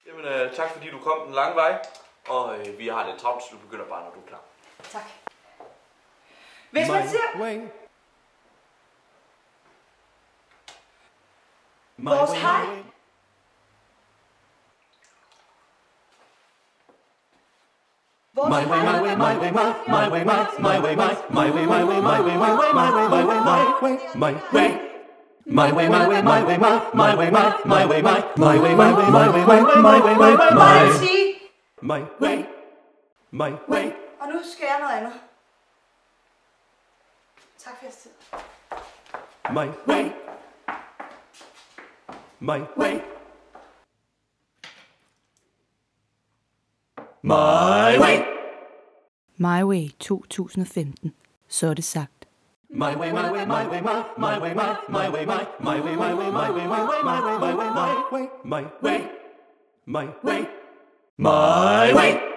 Jamen, tak fordi du kom den lange vej. Og vi har lidt travlt, så du begynder bare, når du er klar. Tak. Hvis man ser vores hej. Og nu skal jeg noget andet. Tak for jeres tid. My way. My way. My way. My Way 2015. Så er det sagt. My way, my way, my way, my way, my way, my way, my way, my way, my way, my way, my way, my way, my way, my way, my way.